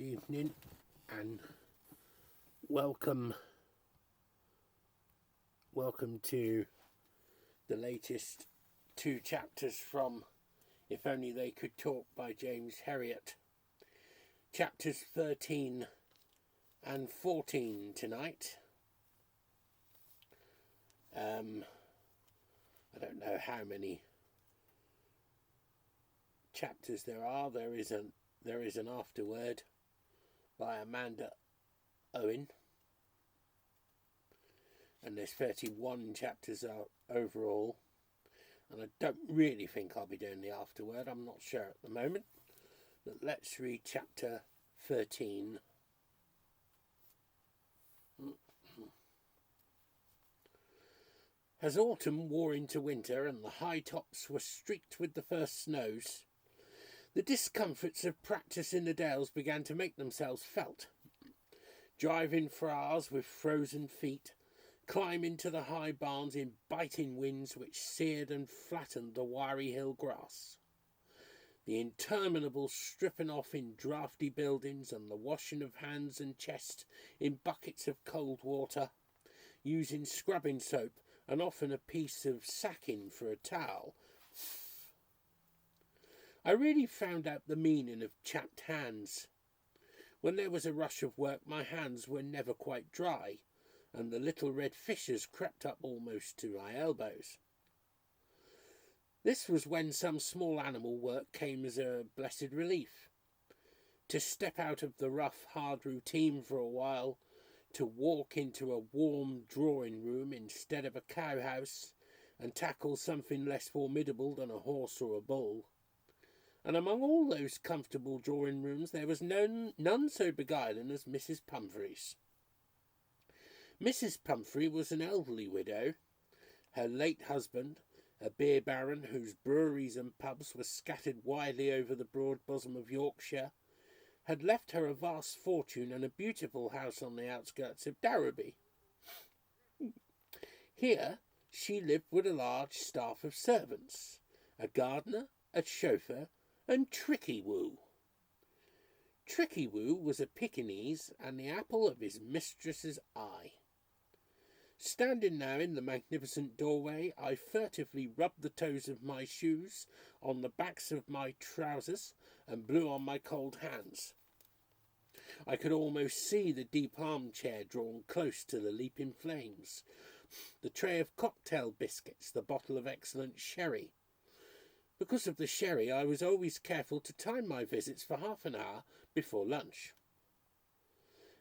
evening and welcome to the latest two chapters from If Only They Could Talk by James Herriot. Chapters 13 and 14 tonight. I don't know how many chapters there are. There is an afterword by Amanda Owen, and there's 31 chapters overall, and I don't really think I'll be doing the afterword. I'm not sure at the moment, but let's read chapter 13. As autumn wore into winter and the high tops were streaked with the first snows, the discomforts of practice in the dales began to make themselves felt. Driving for hours with frozen feet, climbing to the high barns in biting winds which seared and flattened the wiry hill grass. The interminable stripping off in draughty buildings and the washing of hands and chest in buckets of cold water, using scrubbing soap and often a piece of sacking for a towel. I really found out the meaning of chapped hands. When there was a rush of work, my hands were never quite dry, and the little red fissures crept up almost to my elbows. This was when some small animal work came as a blessed relief. To step out of the rough, hard routine for a while, to walk into a warm drawing room instead of a cowhouse, and tackle something less formidable than a horse or a bull. And among all those comfortable drawing rooms there was none so beguiling as Mrs. Pumphrey's. Mrs. Pumphrey was an elderly widow. Her late husband, a beer baron whose breweries and pubs were scattered widely over the broad bosom of Yorkshire, had left her a vast fortune and a beautiful house on the outskirts of Darrowby. Here she lived with a large staff of servants, a gardener, a chauffeur, and Tricky Woo. Tricky Woo was a Pekingese and the apple of his mistress's eye. Standing now in the magnificent doorway, I furtively rubbed the toes of my shoes on the backs of my trousers and blew on my cold hands. I could almost see the deep armchair drawn close to the leaping flames, the tray of cocktail biscuits, the bottle of excellent sherry. Because of the sherry, I was always careful to time my visits for half an hour before lunch.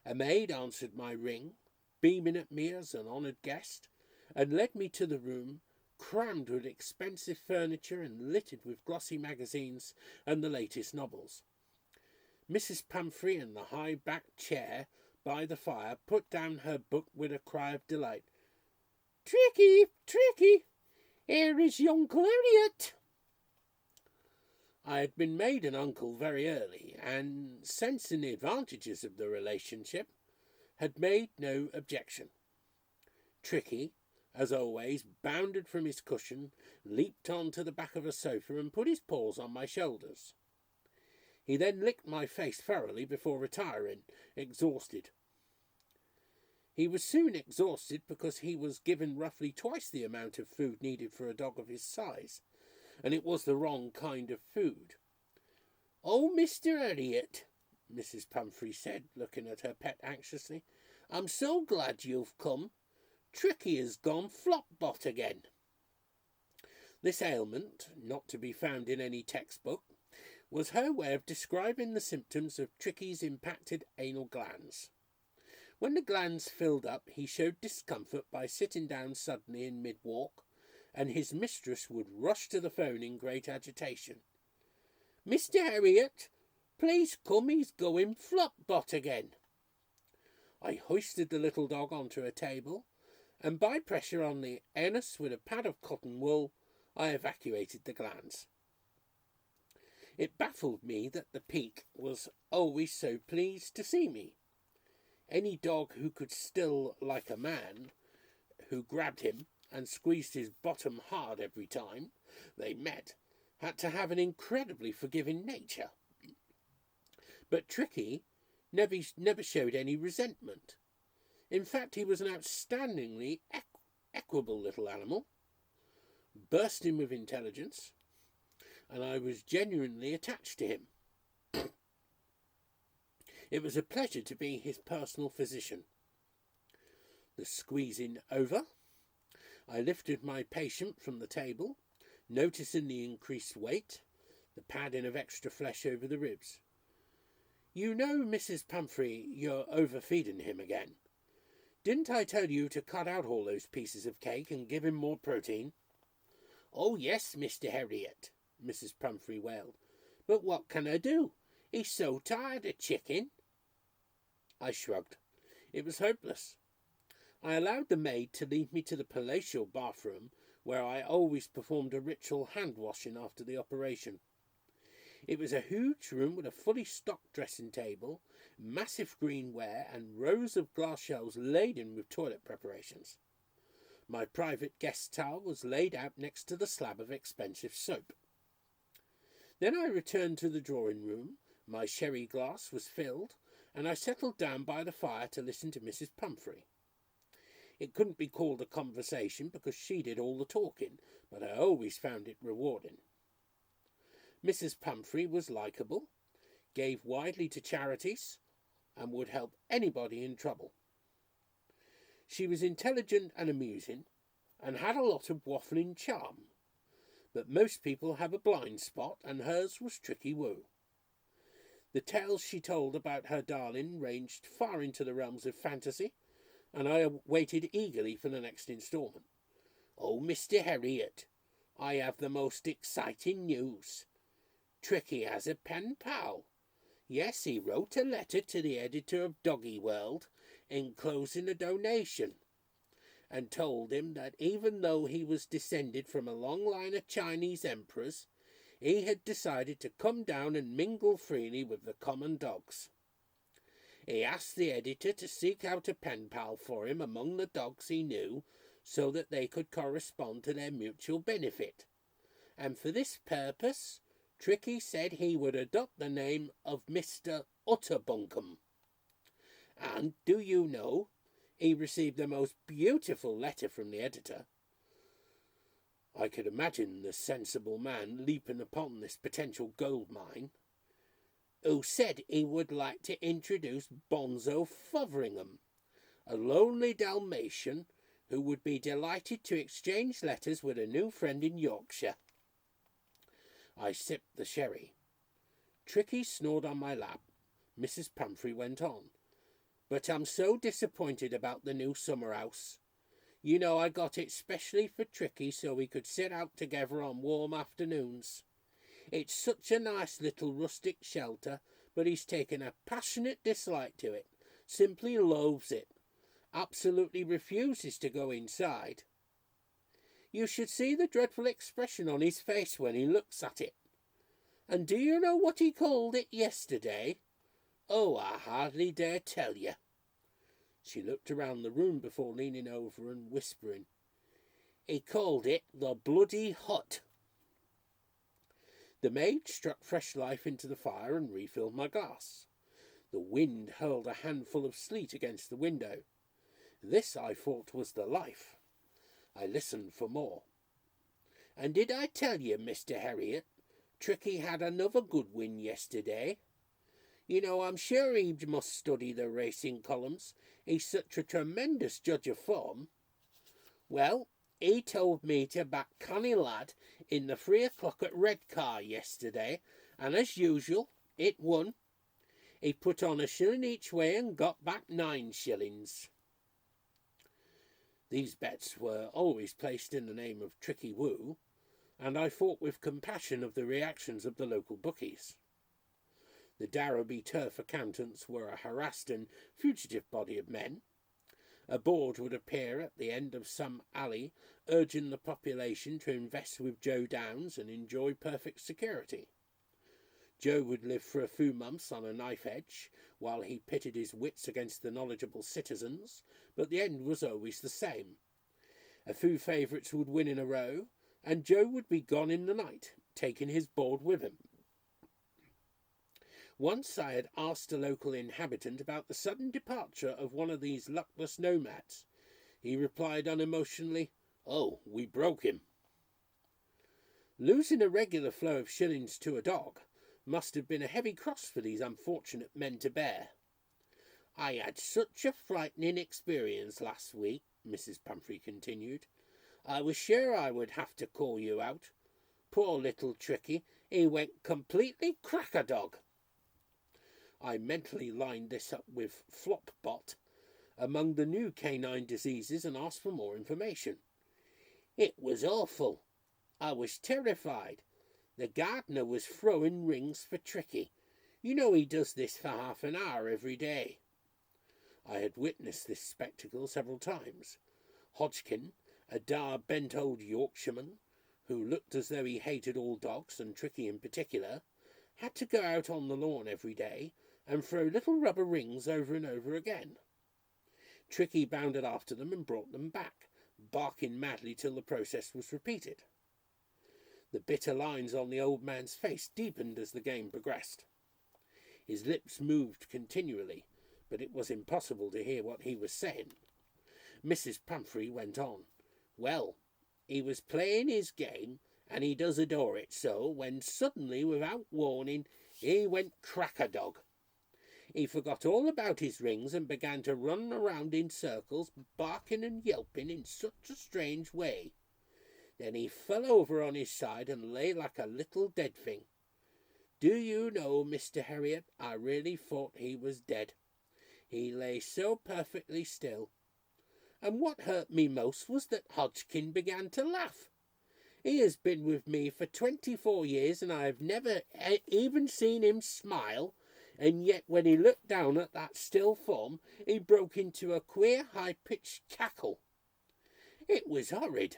A maid answered my ring, beaming at me as an honoured guest, and led me to the room, crammed with expensive furniture and littered with glossy magazines and the latest novels. Mrs. Pumphrey, in the high-backed chair by the fire, put down her book with a cry of delight. "Tricky, Tricky, here is your Uncle Herriot." I had been made an uncle very early, and, sensing the advantages of the relationship, had made no objection. Tricky, as always, bounded from his cushion, leaped on to the back of a sofa and put his paws on my shoulders. He then licked my face thoroughly before retiring, exhausted. He was soon exhausted because he was given roughly twice the amount of food needed for a dog of his size, and it was the wrong kind of food. "Oh, Mr. Herriot," Mrs. Pumphrey said, looking at her pet anxiously, "I'm so glad you've come. Tricky has gone flop-bot again." This ailment, not to be found in any textbook, was her way of describing the symptoms of Tricky's impacted anal glands. When the glands filled up, he showed discomfort by sitting down suddenly in mid-walk, and his mistress would rush to the phone in great agitation. "Mr. Herriot, please come, he's going flop-bot again." I hoisted the little dog onto a table, and by pressure on the anus with a pad of cotton wool, I evacuated the glands. It baffled me that the Peak was always so pleased to see me. Any dog who could still like a man who grabbed him and squeezed his bottom hard every time they met had to have an incredibly forgiving nature. But Tricky never showed any resentment. In fact, he was an outstandingly equable little animal, bursting with intelligence, and I was genuinely attached to him. It was a pleasure to be his personal physician. The squeezing over, I lifted my patient from the table, noticing the increased weight, the padding of extra flesh over the ribs. You know, Mrs. Pumphrey, you're overfeeding him again. Didn't I tell you to cut out all those pieces of cake and give him more protein? Oh, yes, Mr. Herriot, Mrs. Pumphrey wailed. But what can I do? He's so tired of chicken. I shrugged. It was hopeless. I allowed the maid to lead me to the palatial bathroom, where I always performed a ritual hand-washing after the operation. It was a huge room with a fully stocked dressing table, massive green ware, and rows of glass shelves laden with toilet preparations. My private guest towel was laid out next to the slab of expensive soap. Then I returned to the drawing room, my sherry glass was filled, and I settled down by the fire to listen to Mrs. Pumphrey. It couldn't be called a conversation because she did all the talking, but I always found it rewarding. Mrs. Pumphrey was likeable, gave widely to charities, and would help anybody in trouble. She was intelligent and amusing, and had a lot of waffling charm. But most people have a blind spot, and hers was tricky woo. The tales she told about her darling ranged far into the realms of fantasy, and I waited eagerly for the next instalment. Oh, Mr. Herriot, I have the most exciting news. Tricky has a pen pal. Yes, he wrote a letter to the editor of Doggy World, enclosing a donation, and told him that even though he was descended from a long line of Chinese emperors, he had decided to come down and mingle freely with the common dogs. He asked the editor to seek out a pen pal for him among the dogs he knew, so that they could correspond to their mutual benefit. And for this purpose, Tricky said he would adopt the name of Mr. Utterbunkum. And, do you know, he received a most beautiful letter from the editor. I could imagine the sensible man leaping upon this potential gold mine, who said he would like to introduce Bonzo Fotheringham, a lonely Dalmatian who would be delighted to exchange letters with a new friend in Yorkshire. I sipped the sherry. Tricky snored on my lap. Mrs. Pumphrey went on. But I'm so disappointed about the new summer house. You know, I got it specially for Tricky so we could sit out together on warm afternoons. It's such a nice little rustic shelter, but he's taken a passionate dislike to it, simply loathes it, absolutely refuses to go inside. You should see the dreadful expression on his face when he looks at it. And do you know what he called it yesterday? Oh, I hardly dare tell you. She looked around the room before leaning over and whispering. He called it the bloody hut. The maid struck fresh life into the fire and refilled my glass. The wind hurled a handful of sleet against the window. This, I thought, was the life. I listened for more. And did I tell you, Mr. Herriot, Tricky had another good win yesterday? You know, I'm sure he must study the racing columns. He's such a tremendous judge of form. Well, he told me to back Connie Ladd in the 3 o'clock at Redcar yesterday, and as usual, it won. He put on a shilling each way and got back 9 shillings. These bets were always placed in the name of Tricky Woo, and I thought with compassion of the reactions of the local bookies. The Darrowby turf accountants were a harassed and fugitive body of men. A board would appear at the end of some alley, urging the population to invest with Joe Downs and enjoy perfect security. Joe would live for a few months on a knife edge, while he pitted his wits against the knowledgeable citizens, but the end was always the same. A few favourites would win in a row, and Joe would be gone in the night, taking his board with him. Once I had asked a local inhabitant about the sudden departure of one of these luckless nomads. He replied unemotionally, "Oh, we broke him." Losing a regular flow of shillings to a dog must have been a heavy cross for these unfortunate men to bear. "I had such a frightening experience last week," Mrs. Pumphrey continued. "I was sure I would have to call you out. Poor little Tricky, he went completely crack-a-dog." I mentally lined this up with flop-bot among the new canine diseases and asked for more information. "It was awful. I was terrified. The gardener was throwing rings for Tricky. You know he does this for half an hour every day." I had witnessed this spectacle several times. Hodgkin, a dour bent old Yorkshireman, who looked as though he hated all dogs, and Tricky in particular, had to go out on the lawn every day and throw little rubber rings over and over again. Tricky bounded after them and brought them back, barking madly till the process was repeated. The bitter lines on the old man's face deepened as the game progressed. His lips moved continually, but it was impossible to hear what he was saying. Mrs. Pumphrey went on. "Well, he was playing his game, and he does adore it so, when suddenly, without warning, he went crack-a-dog. He forgot all about his rings and began to run around in circles, barking and yelping in such a strange way. Then he fell over on his side and lay like a little dead thing. Do you know, Mr. Herriot, I really thought he was dead. He lay so perfectly still. And what hurt me most was that Hodgkin began to laugh. He has been with me for 24 years, and I have never even seen him smile, and yet when he looked down at that still form, he broke into a queer high-pitched cackle. It was horrid.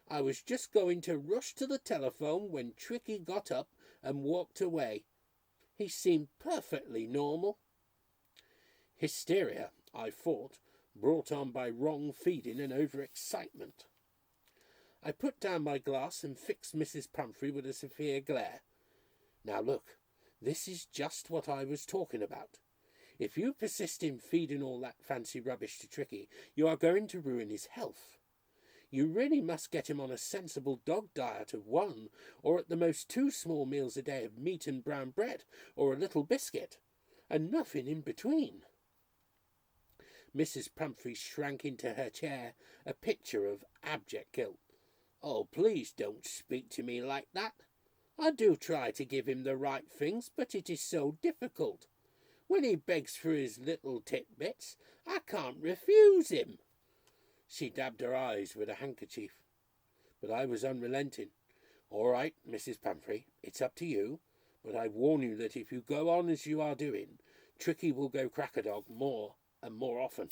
I was just going to rush to the telephone when Tricky got up and walked away. He seemed perfectly normal." Hysteria, I thought, brought on by wrong feeding and over-excitement. I put down my glass and fixed Mrs. Pumphrey with a severe glare. "Now look, this is just what I was talking about. If you persist in feeding all that fancy rubbish to Tricky, you are going to ruin his health. You really must get him on a sensible dog diet of 1, or at the most 2 small meals a day of meat and brown bread, or a little biscuit, and nothing in between." Mrs. Pumphrey shrank into her chair, a picture of abject guilt. "Oh, please don't speak to me like that. I do try to give him the right things, but it is so difficult. When he begs for his little titbits, I can't refuse him." She dabbed her eyes with a handkerchief. But I was unrelenting. "All right, Mrs. Pumphrey, it's up to you, but I warn you that if you go on as you are doing, Tricky will go crack-a-dog more and more often."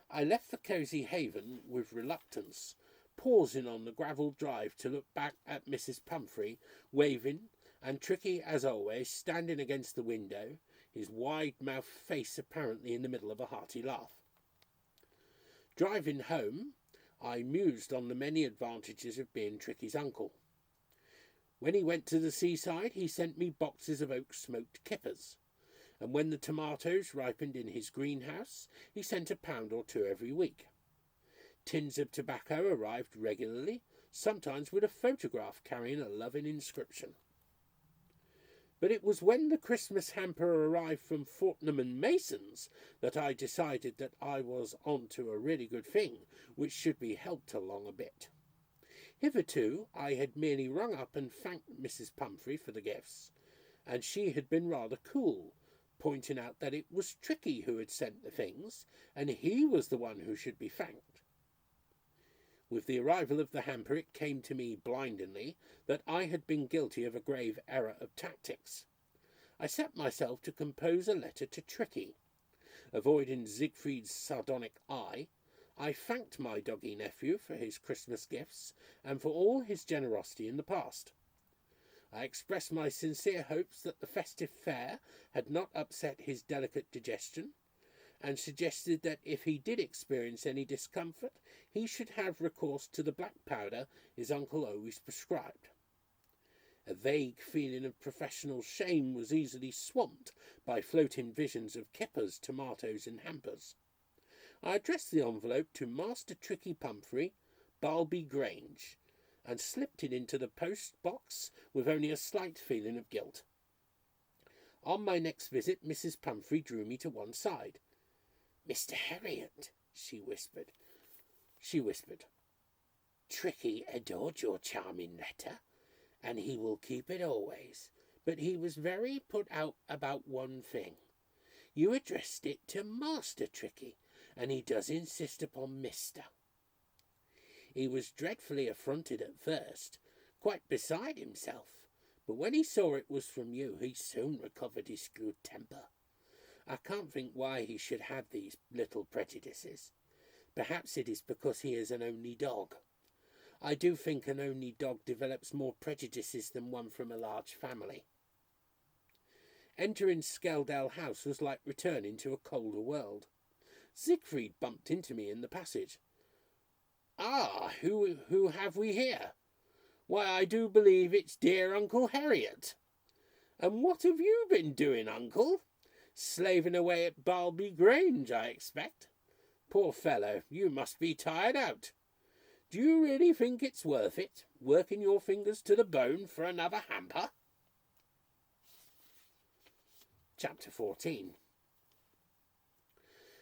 I left the cosy haven with reluctance, pausing on the gravel drive to look back at Mrs. Pumphrey, waving, and Tricky, as always, standing against the window, his wide-mouthed face apparently in the middle of a hearty laugh. Driving home, I mused on the many advantages of being Tricky's uncle. When he went to the seaside, he sent me boxes of oak-smoked kippers, and when the tomatoes ripened in his greenhouse, he sent a pound or 2 every week. Tins of tobacco arrived regularly, sometimes with a photograph carrying a loving inscription. But it was when the Christmas hamper arrived from Fortnum and Mason's that I decided that I was on to a really good thing, which should be helped along a bit. Hitherto I had merely rung up and thanked Mrs. Pumphrey for the gifts, and she had been rather cool, pointing out that it was Tricky who had sent the things, and he was the one who should be thanked. With the arrival of the hamper, it came to me blindingly that I had been guilty of a grave error of tactics. I set myself to compose a letter to Tricky. Avoiding Siegfried's sardonic eye, I thanked my doggy nephew for his Christmas gifts and for all his generosity in the past. I expressed my sincere hopes that the festive fare had not upset his delicate digestion, and suggested that if he did experience any discomfort, he should have recourse to the black powder his uncle always prescribed. A vague feeling of professional shame was easily swamped by floating visions of kippers, tomatoes, and hampers. I addressed the envelope to Master Tricky Pumphrey, Balby Grange, and slipped it into the post box with only a slight feeling of guilt. On my next visit, Mrs. Pumphrey drew me to one side. "Mr. Herriot," she whispered. "Tricky adored your charming letter, and he will keep it always. But he was very put out about one thing. You addressed it to Master Tricky, and he does insist upon Mr. He was dreadfully affronted at first, quite beside himself, but when he saw it was from you, he soon recovered his good temper. I can't think why he should have these little prejudices. Perhaps it is because he is an only dog. I do think an only dog develops more prejudices than one from a large family." Entering Skeldale House was like returning to a colder world. Siegfried bumped into me in the passage. "Ah, who have we here? Why, I do believe it's dear Uncle Herriot. And what have you been doing, Uncle? Slaving away at Balby Grange, I expect. Poor fellow, you must be tired out. Do you really think it's worth it, working your fingers to the bone for another hamper?" Chapter 14.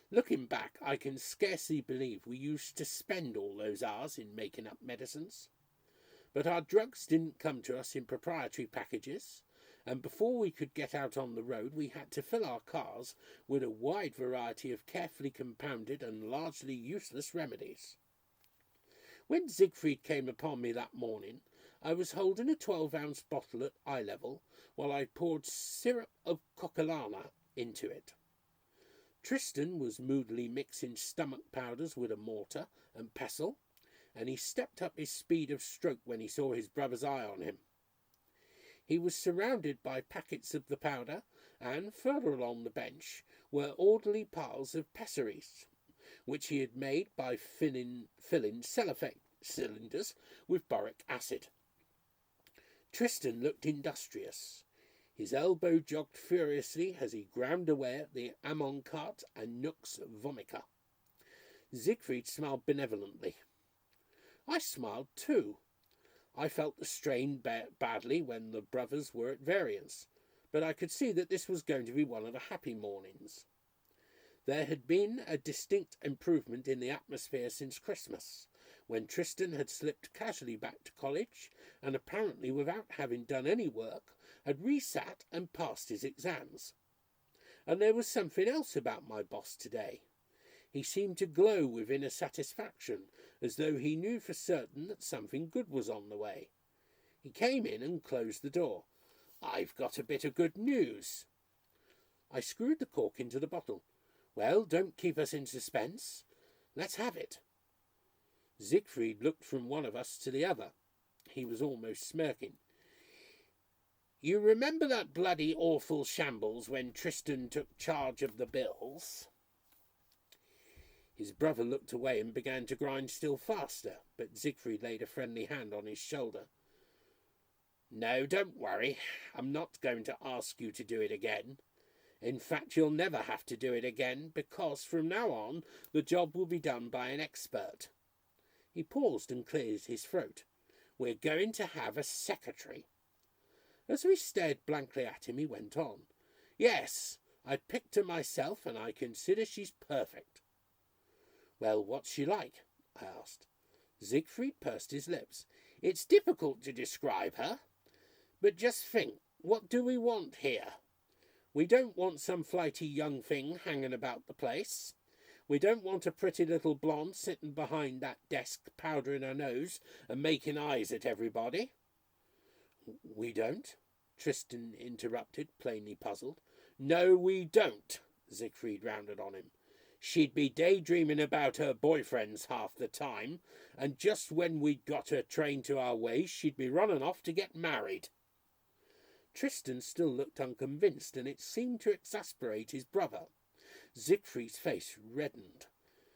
Looking back, I can scarcely believe we used to spend all those hours in making up medicines. But our drugs didn't come to us in proprietary packages, and before we could get out on the road we had to fill our cars with a wide variety of carefully compounded and largely useless remedies. When Siegfried came upon me that morning, I was holding a 12-ounce bottle at eye level while I poured syrup of coccolana into it. Tristan was moodily mixing stomach powders with a mortar and pestle, and he stepped up his speed of stroke when he saw his brother's eye on him. He was surrounded by packets of the powder, and further along the bench were orderly piles of pessaries, which he had made by filling cellophane cylinders with boric acid. Tristan looked industrious. His elbow jogged furiously as he ground away at the Amoncart and Nux vomica. Siegfried smiled benevolently. I smiled too. I felt the strain badly when the brothers were at variance, but I could see that this was going to be one of the happy mornings. There had been a distinct improvement in the atmosphere since Christmas, when Tristan had slipped casually back to college and, apparently without having done any work, had resat and passed his exams. And there was something else about my boss today. He seemed to glow with inner satisfaction, as though he knew for certain that something good was on the way. He came in and closed the door. "I've got a bit of good news." I screwed the cork into the bottle. "Well, don't keep us in suspense. Let's have it." Siegfried looked from one of us to the other. He was almost smirking. "You remember that bloody awful shambles when Tristan took charge of the bills?" His brother looked away and began to grind still faster, but Siegfried laid a friendly hand on his shoulder. "No, don't worry. I'm not going to ask you to do it again. In fact, you'll never have to do it again, because from now on the job will be done by an expert." He paused and cleared his throat. "We're going to have a secretary." As we stared blankly at him, he went on. "Yes, I picked her myself, and I consider she's perfect." "Well, what's she like?" I asked. Siegfried pursed his lips. "It's difficult to describe her. But just think, what do we want here? We don't want some flighty young thing hanging about the place. We don't want a pretty little blonde sitting behind that desk powdering her nose and making eyes at everybody." "We don't?" Tristan interrupted, plainly puzzled. "No, we don't," Siegfried rounded on him. "She'd be daydreaming about her boyfriends half the time, and just when we'd got her trained to our ways, she'd be running off to get married." Tristan still looked unconvinced, and it seemed to exasperate his brother. Siegfried's face reddened.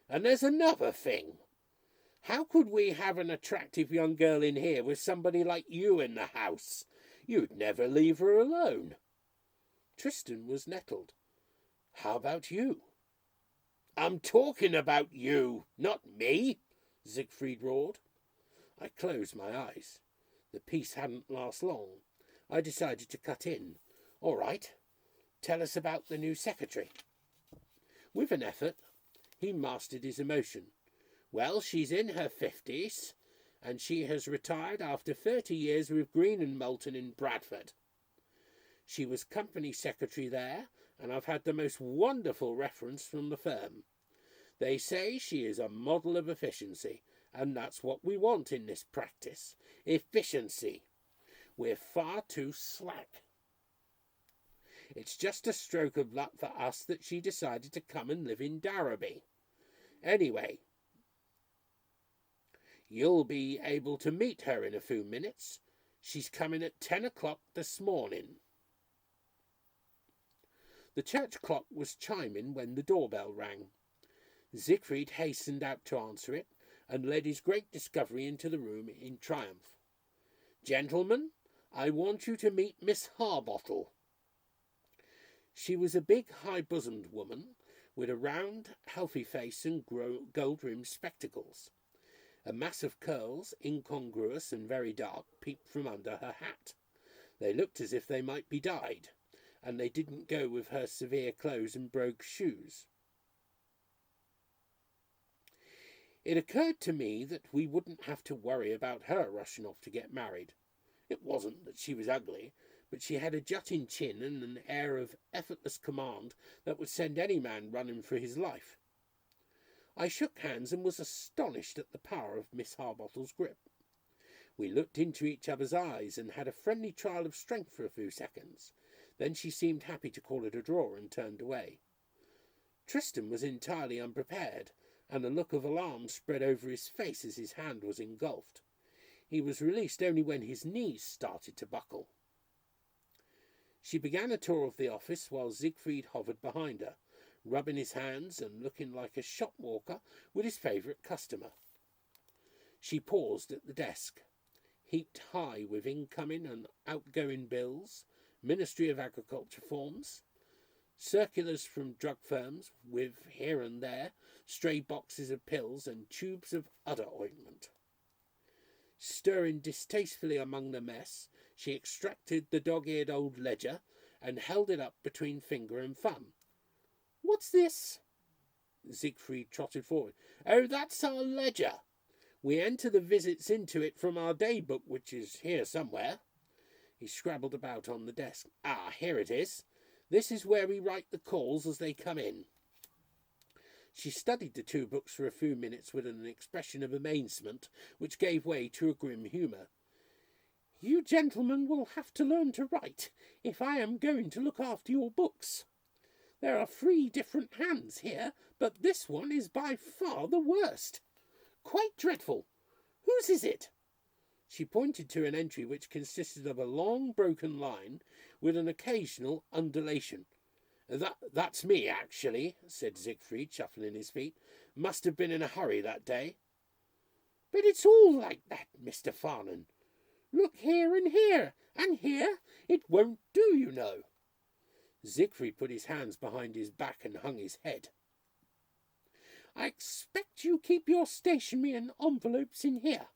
"And there's another thing. How could we have an attractive young girl in here with somebody like you in the house? You'd never leave her alone. Tristan was nettled. How about you? I'm talking about you, not me, Siegfried roared. I closed my eyes. The piece hadn't lasted long. I decided to cut in. All right, tell us about the new secretary. With an effort, he mastered his emotion. Well, she's in her 50s, and she has retired after 30 years with Green and Moulton in Bradford. She was company secretary there, and I've had the most wonderful reference from the firm. They say she is a model of efficiency, and that's what we want in this practice. Efficiency. We're far too slack. It's just a stroke of luck for us that she decided to come and live in Darrowby. Anyway, you'll be able to meet her in a few minutes. She's coming at 10 o'clock this morning. The church clock was chiming when the doorbell rang. Siegfried hastened out to answer it and led his great discovery into the room in triumph. Gentlemen, I want you to meet Miss Harbottle. She was a big, high-bosomed woman with a round, healthy face and gold-rimmed spectacles. A mass of curls, incongruous and very dark, peeped from under her hat. They looked as if they might be dyed, and they didn't go with her severe clothes and brogue shoes. It occurred to me that we wouldn't have to worry about her rushing off to get married. It wasn't that she was ugly, but she had a jutting chin and an air of effortless command that would send any man running for his life. I shook hands and was astonished at the power of Miss Harbottle's grip. We looked into each other's eyes and had a friendly trial of strength for a few seconds. Then she seemed happy to call it a draw and turned away. Tristan was entirely unprepared, and a look of alarm spread over his face as his hand was engulfed. He was released only when his knees started to buckle. She began a tour of the office while Siegfried hovered behind her, rubbing his hands and looking like a shop walker with his favourite customer. She paused at the desk, heaped high with incoming and outgoing bills, Ministry of Agriculture forms, circulars from drug firms with, here and there, stray boxes of pills and tubes of udder ointment. Stirring distastefully among the mess, she extracted the dog-eared old ledger and held it up between finger and thumb. What's this? Siegfried trotted forward. Oh, that's our ledger. We enter the visits into it from our day book, which is here somewhere. He scrabbled about on the desk. Ah, here it is. This is where we write the calls as they come in. She studied the two books for a few minutes with an expression of amazement which gave way to a grim humour. You gentlemen will have to learn to write if I am going to look after your books. There are 3 different hands here, but this one is by far the worst. Quite dreadful. Whose is it? She pointed to an entry which consisted of a long broken line with an occasional undulation. That's me, actually, said Siegfried, shuffling his feet. Must have been in a hurry that day. But it's all like that, Mr. Farnan. Look here and here, and here. It won't do, you know. Siegfried put his hands behind his back and hung his head. I expect you keep your stationery and envelopes in here.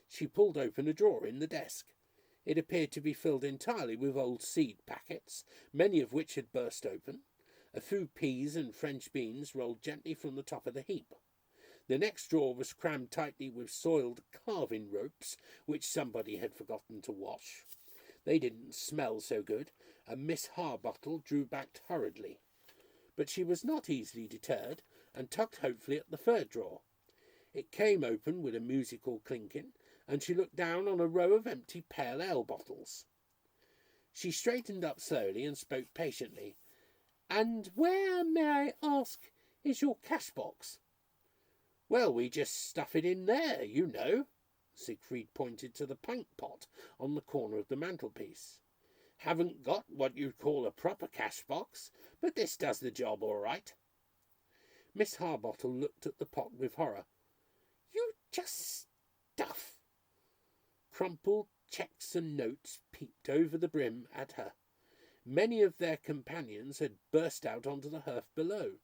She pulled open a drawer in the desk. It appeared to be filled entirely with old seed packets, many of which had burst open. A few peas and French beans rolled gently from the top of the heap. The next drawer was crammed tightly with soiled carving ropes, which somebody had forgotten to wash. They didn't smell so good, and Miss Harbottle drew back hurriedly. But she was not easily deterred, and tugged hopefully at the third drawer. It came open with a musical clinking, and she looked down on a row of empty pale ale bottles. She straightened up slowly and spoke patiently. And where, may I ask, is your cash box? Well, we just stuff it in there, you know. Siegfried pointed to the pint pot on the corner of the mantelpiece. Haven't got what you'd call a proper cash box, but this does the job all right. Miss Harbottle looked at the pot with horror. You just stuff. Crumpled, cheques and notes peeped over the brim at her. Many of their companions had burst out onto the hearth below.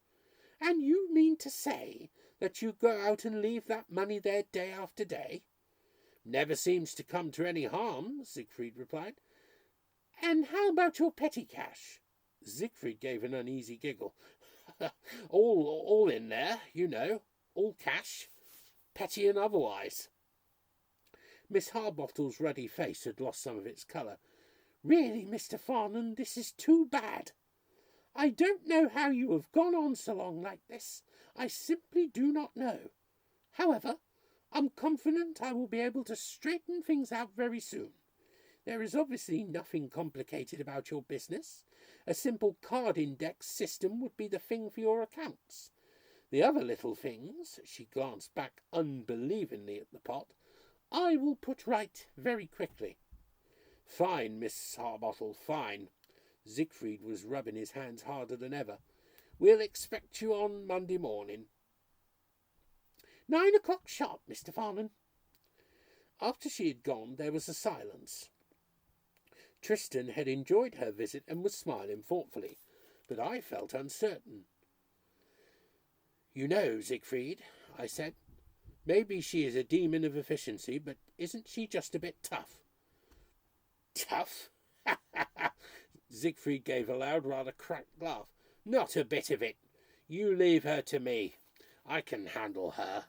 "And you mean to say that you go out and leave that money there day after day?" "Never seems to come to any harm," Siegfried replied. "And how about your petty cash?" Siegfried gave an uneasy giggle. all in there, you know, all cash, petty and otherwise." Miss Harbottle's ruddy face had lost some of its colour. "Really, Mr. Farnham, this is too bad. I don't know how you have gone on so long like this. I simply do not know. However, I'm confident I will be able to straighten things out very soon. There is obviously nothing complicated about your business. A simple card index system would be the thing for your accounts. The other little things," she glanced back unbelievingly at the pot, "I will put right very quickly." "Fine, Miss Harbottle, fine." Siegfried was rubbing his hands harder than ever. "We'll expect you on Monday morning." 9 o'clock sharp, Mr. Farnham." After she had gone, there was a silence. Tristan had enjoyed her visit and was smiling thoughtfully, but I felt uncertain. "You know, Siegfried," I said, "maybe she is a demon of efficiency, but isn't she just a bit tough?" "Tough?" Siegfried gave a loud, rather cracked laugh. "Not a bit of it. You leave her to me. I can handle her."